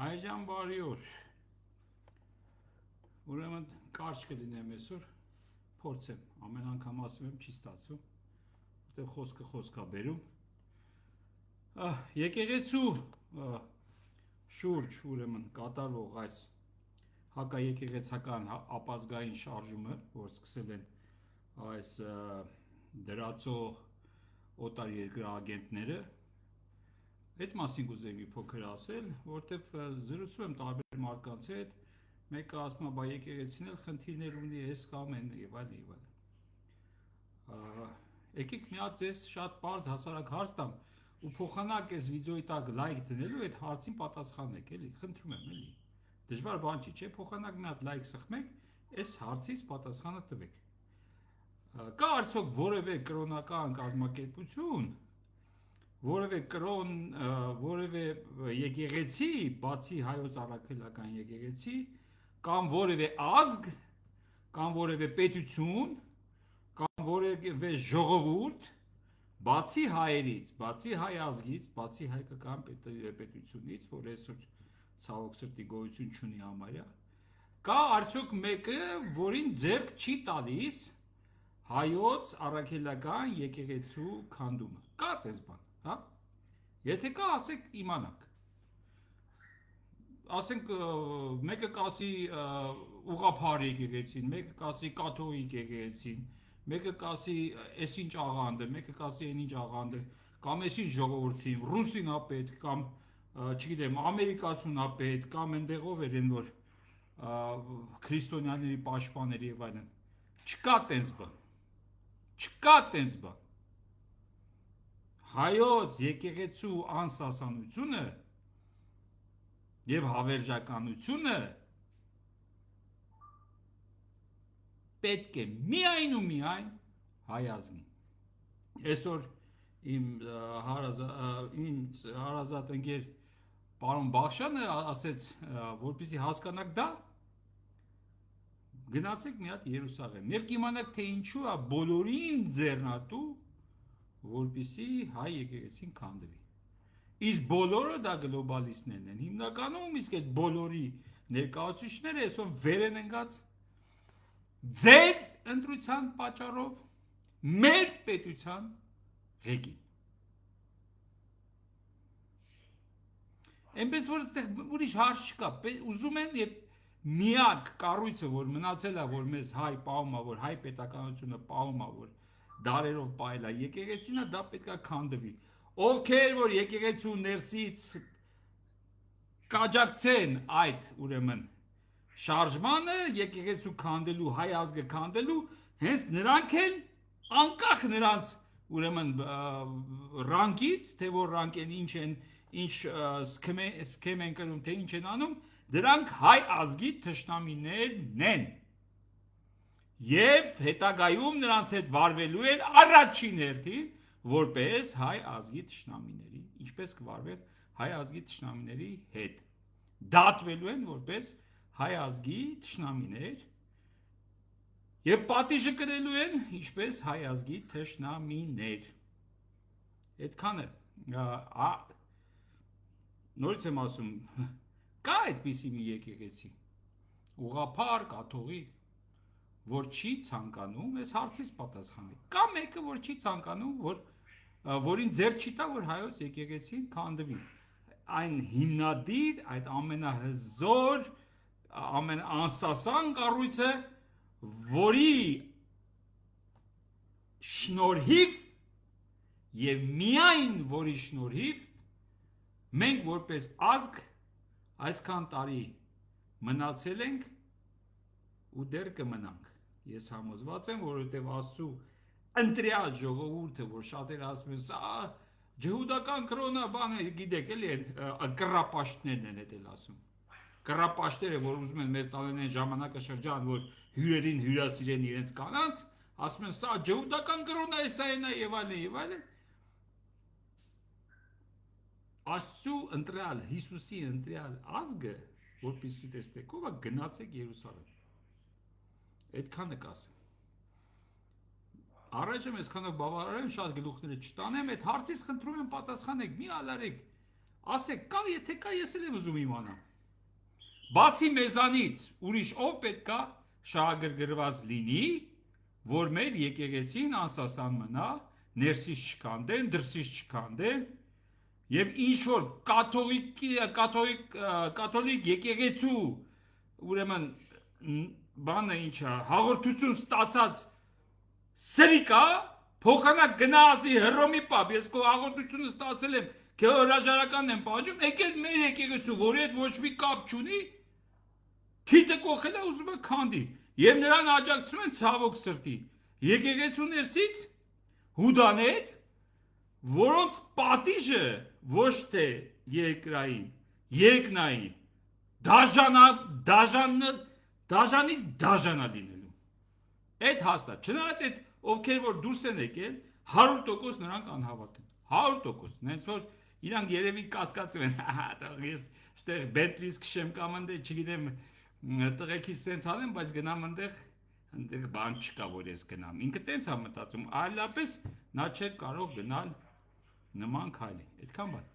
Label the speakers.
Speaker 1: Հայջան բարի օր։ Ուրեմն կարճ կլինեմ այսօր, փորձեմ, ամեն անգամ ասում եմ չի ստացվում, որտեղ խոսքա բերում։ Եկեղեցու շուրջ ուրեմն կատարվող այս հակաեկեղեցական ապազգային շարժումը, որ սկսել են այս դրածո օտար երկրի ագենտները, այդ մասին կուզեի մի փոքր ասել, որտեղ զրուցում եմ տարբեր մարդկանց հետ, մեկը ասում է, բա եկեղեցին էլ խնդիրներ ունի, այս կամ այն եւ այլն եւ այլն։ Եկեք մի հատ ձեզ շատ པարզ հասարակ հարց տամ ու փոխանակ այս վիդեոյի տակ լայք դնելու այդ հարցին պատասխանեք, էլի, խնդրում եմ, էլի։ Դժվար բան չի, չէ՞, փոխանակ մի հատ լայք սխմեք, այս հարցից պատասխանը տվեք։ Կա արդյոք որևէ կրոնական կազմակերպություն, որևէ կրոն, որևէ եկեղեցի, բացի հայոց առաքելական եկեղեցի, կամ որևէ ազգ, կամ որևէ պետություն, կամ որևէ ժողովուրդ, բացի հայերից, բացի հայ ազգից, բացի հայկական պետությունից, որ այսօր ցավոք սրտի գոյություն չունի համարյա, կա արդյոք մեկը, որին ձեռք չի տալիս հայոց առաքելական եկեղեցու քանդումը։ Կա այդպես բան, հա? Եթե կա, ասեք իմանանք։ Ասենք մեկը կասի ուղղափառ եկեղեցին, մեկը կասի կաթողիկ եկեղեցին, մեկը կասի այս ինչ աղանդը, մեկը կասի այն ինչ աղանդը, կամ այս ինչ ժողովրդին, ռուսին ա պետք, կամ չգիտեմ, ամերիկացուն ա պետք, կամ այնտեղով են որ քրիստոնյաների պաշտպանների եւ այլն։ Չկա տենց բան։ Չկա տենց բան։ Հայոց եկեղեցու անսասանությունը եւ հավերժականությունը պետք է միայն ու միայն հայ ազգին։ Այսօր իմ հարազատ ընկեր պարոն Բախշյանը ասեց, որպեսզի հասկանաք դա, գնացեք մի հատ Երուսաղեմ եւ կիմանաք թե ինչու է բոլորին ձեռնատու, որպեսզի հայ եկեղեցին քանդվի։ Իսկ բոլորը դա գլոբալիստներն են հիմնականում, իսկ այդ բոլորի ներկայացուցիչները այսօր վեր են ընկած ձեր ընտրության պատճառով մեր պետության ղեկին։ Այնպես որ այդտեղ ուրիշ հարց չկա, ուզում են եւ միակ կառույցը, որ մնացել է, որ մեզ հայ պահում է, որ հայ պետականությունը պահում է, որ դարերով պահել է եկեղեցին, դա պետքա քանդվի։ Ովքեր որ եկեղեցու ներսից կաջակցեն այդ ուրեմն շարժմանը, եկեղեցու քանդելու, հայ ազգը քանդելու, հենց նրանք են անկախ նրանց ուրեմն ռանկից, թե որ ռանկ են, ինչ են, ինչ սքեմ են կրում, թե ինչ են անում, դրանք հայ ազգի թշնամիներն են։ Եվ հետագայում նրանց հետ վարվելու են առաջին հերթին որպես հայ ազգի թշնամիների, ինչպես կվարվեն հայ ազգի թշնամիների հետ, դատվելու են որպես հայ ազգի թշնամիներ եւ պատիժը կրելու են ինչպես հայ ազգի թշնամիներ։ Այդքանը նորից եմ ասում, կա այդպիսի մի եկեղեցի, ուղղափառ, կաթողիկ, որ չի ցանկանում, այս հարցից պատասխանի։ Կա մեկը, որ չի ցանկանում, որին ձեռ չի տա, որ հայոց եկեղեցին քանդվի։ Այն հիմնադիր, այդ ամենահզոր, ամենաանսասան կառույցը, որի շնորհիվ եւ միայն որի շնորհիվ մենք որպես ազգ այսքան տարի մնացել ենք ու դեռ կմնանք։ Ես համոզված եմ, որովհետև Աստծո ընտրյալ ժողովուրդը, որ շատերը ասում են, սա ջհուդական կրոնա բանը, գիտեք, էլի են կռապաշտներն են էլ ասում։ Կռապաշտները, որ ուզում են մեզ տանեն այն ժամանակաշրջան, որ հյուրերին հյուրասիրեն իրենց կանանց, ասում են, սա ջհուդական կրոնա է, սա այնա եւ այլն եւ այլն։ Աստծո ընտրյալ, Հիսուսի ընտրյալ ազգը, որպեսզի տեսնեք, ով է գնացեք Երուսաղեմ։ Այդքանը կասեմ։ Առաջ եմ այսքանով բավարարեմ, շատ գլուխները չտանեմ, այդ հարցից խնդրում եմ պատասխանեք, մի ալարեք, ասեք, կա, եթե կա, ես էլ եմ ուզում իմանամ։ Բացի մեզանից ուրիշ ով պետքա շահագրգռված լինի, որ մեր եկեղեցին անսասան մնա, ներսից չքանդեն, դրսից չքանդեն, եւ ինչ որ կաթոլիկ եկեղեցու ուրեմն բանը ինչա հաղորդություն ստացած սրիկա փոխանակ գնացի հռոմի պապ ես քո հաղորդությունը ստացել եմ քո հրաժարականն եմ պահանջում եկել մեր եկեղեցու որի հետ ոչ մի կապ չունի քիթը կողել է ուզում է քանդի եւ նրան աջակցում են ցավոք սրտի եկեղեցու ներսից հուդաներ որոնց պատիժը ոչ թե երկրային երկնային դաժանից դաժանա լինելու այդ հաստատ չնայած այդ ովքեր որ դուրս են եկել 100% նրանք անհավատ են 100% նենց որ իրանք երևի կասկածում են ես ստեղ Bentley-ս քշեմ կամ ընդ չգիտեմ տղեկից սենց անեմ բայց գնամ այնտեղ բան չկա որ ես գնամ ինքը տենց է մտածում այլապես նա չէր կարող գնալ նման քայլի այդքան բան